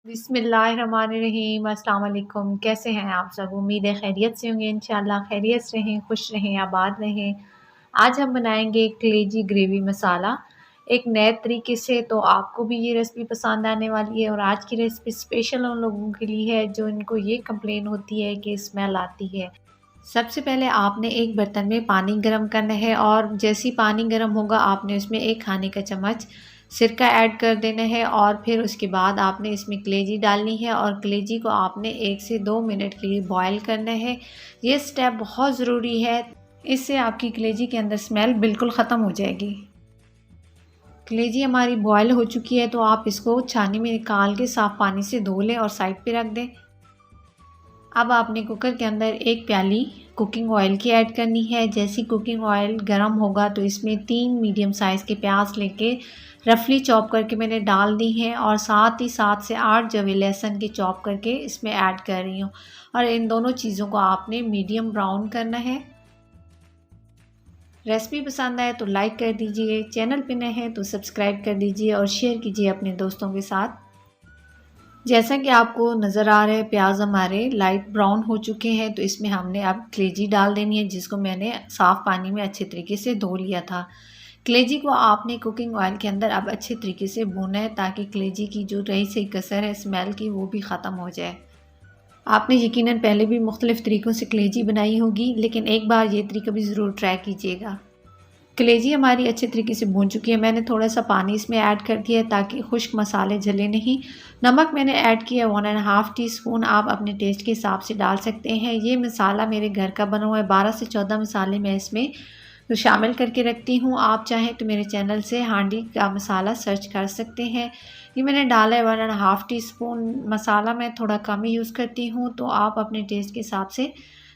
बिस्मिल्लाहिर्रहमानिर्रहीम। अस्सलाम वालेकुम। कैसे हैं आप सब? उम्मीद है खैरियत से होंगे। इंशाल्लाह खैरियत से रहें, खुश रहें, आबाद रहें। आज हम बनाएंगे कलेजी ग्रेवी मसाला एक नए तरीके से। तो आपको भी ये रेसिपी पसंद आने वाली है। और आज की रेसिपी स्पेशल उन लोगों के लिए है जो इनको ये कंप्लेन होती है कि स्मेल आती है। सबसे पहले आपने एक बर्तन में पानी गर्म करना है और जैसी पानी गर्म होगा आपने उसमें एक खाने का चम्मच सिरका ऐड कर देना है। और फिर उसके बाद आपने इसमें कलेजी डालनी है और कलेजी को आपने 1 से 2 मिनट के लिए बॉयल करना है। ये स्टेप बहुत ज़रूरी है, इससे आपकी कलेजी के अंदर स्मेल बिल्कुल ख़त्म हो जाएगी। कलेजी हमारी बॉयल हो चुकी है तो आप इसको छानी में निकाल के साफ़ पानी से धो लें और साइड पे रख दें। अब आपने कुकर के अंदर 1 प्याली कुकिंग ऑयल की ऐड करनी है। जैसी कुकिंग ऑयल गर्म होगा तो इसमें 3 मीडियम साइज़ के प्याज लेके रफली चॉप करके मैंने डाल दी हैं और साथ ही 7 से 8 जवे लहसुन के चॉप करके इसमें ऐड कर रही हूँ। और इन दोनों चीज़ों को आपने मीडियम ब्राउन करना है। रेसिपी पसंद आए तो लाइक कर दीजिए, चैनल पे नए हैं तो सब्सक्राइब कर दीजिए और शेयर कीजिए अपने दोस्तों के साथ। जैसा कि आपको नज़र आ रहा है प्याज हमारे लाइट ब्राउन हो चुके हैं तो इसमें हमने अब कलेजी डाल देनी है जिसको मैंने साफ़ पानी में अच्छे तरीके से धो लिया था। कलेजी को आपने कुकिंग ऑयल के अंदर अब अच्छे तरीके से भूना है ताकि कलेजी की जो रही सही कसर है स्मेल की वो भी ख़त्म हो जाए। आपने यकीनन पहले भी मुख्तलिफ़ तरीक़ों से कलेजी बनाई होगी, लेकिन एक बार ये तरीका भी ज़रूर ट्राई कीजिएगा। कलेजी हमारी अच्छे तरीके से भून चुकी है। मैंने थोड़ा सा पानी इसमें ऐड कर दिया है ताकि खुश्क मसाले जले नहीं। नमक मैंने ऐड किया 1.5 टीस्पून, आप अपने टेस्ट के हिसाब से डाल सकते हैं। ये मसाला मेरे घर का बना हुआ है। 12 से 14 मसाले मैं इसमें शामिल करके रखती हूँ। आप चाहें तो मेरे चैनल से हांडी का मसाला सर्च कर सकते हैं। ये मैंने डाला है 1.5 टीस्पून। मसाला मैं थोड़ा कम ही यूज़ करती हूँ तो आप अपने टेस्ट के हिसाब से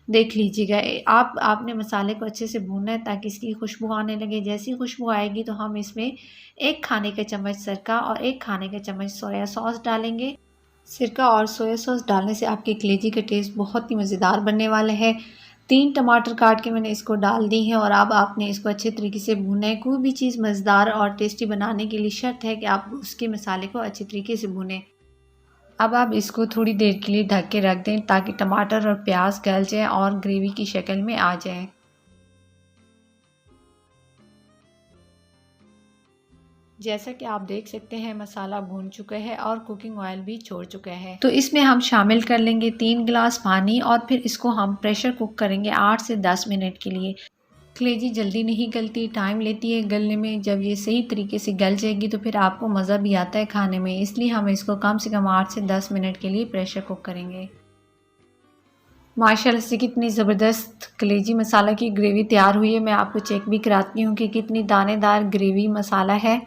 देख लीजिएगा। आपने मसाले को अच्छे से भूनना है ताकि इसकी खुशबू आने लगे। जैसी खुशबू आएगी तो हम इसमें 1 खाने का चम्मच सिरका और 1 खाने का चम्मच सोया सॉस डालेंगे। सिरका और सोया सॉस डालने से आपके कलेजी का टेस्ट बहुत ही मज़ेदार बनने वाला है। 3 टमाटर काट के मैंने इसको डाल दी हैं और अब आपने इसको अच्छे तरीके से भूनना है। कोई भी चीज़ मज़ेदार और टेस्टी बनाने के लिए शर्त है कि आप उसके मसाले को अच्छे तरीके से भूनें। अब आप इसको थोड़ी देर के लिए ढक के रख दें ताकि टमाटर और प्याज गल जाएं और ग्रेवी की शक्ल में आ जाएं। जैसा कि आप देख सकते हैं मसाला भून चुका है और कुकिंग ऑयल भी छोड़ चुका है। तो इसमें हम शामिल कर लेंगे 3 गिलास पानी और फिर इसको हम प्रेशर कुक करेंगे 8 से 10 मिनट के लिए। कलेजी जल्दी नहीं गलती, टाइम लेती है गलने में। जब ये सही तरीके से गल जाएगी तो फिर आपको मज़ा भी आता है खाने में, इसलिए हम इसको कम से कम 8 से 10 मिनट के लिए प्रेशर कुक करेंगे। माशाल्लाह से कितनी ज़बरदस्त कलेजी मसाला की ग्रेवी तैयार हुई है। मैं आपको चेक भी कराती हूँ कि कितनी दानेदार ग्रेवी मसाला है।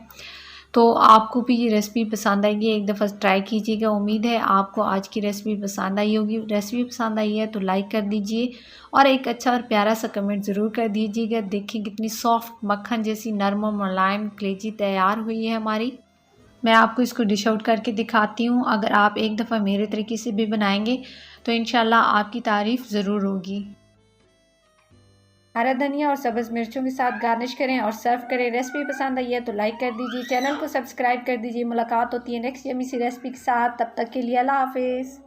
तो आपको भी ये रेसिपी पसंद आएगी, एक दफ़ा ट्राई कीजिएगा। उम्मीद है आपको आज की रेसिपी पसंद आई होगी। रेसिपी पसंद आई है तो लाइक कर दीजिए और एक अच्छा और प्यारा सा कमेंट ज़रूर कर दीजिएगा। देखिए कितनी सॉफ्ट मक्खन जैसी नरम और मुलायम कलेजी तैयार हुई है हमारी। मैं आपको इसको डिश आउट करके दिखाती हूँ। अगर आप एक दफ़ा मेरे तरीके से भी बनाएंगे तो इंशाल्लाह आपकी तारीफ़ ज़रूर होगी। हरा धनिया और सब्ज़ मिर्चों के साथ गार्निश करें और सर्व करें। रेसिपी पसंद आई है तो लाइक कर दीजिए, चैनल को सब्सक्राइब कर दीजिए। मुलाकात होती है नेक्स्ट यम्मी सी रेसिपी के साथ, तब तक के लिए अल्लाह हाफिज़।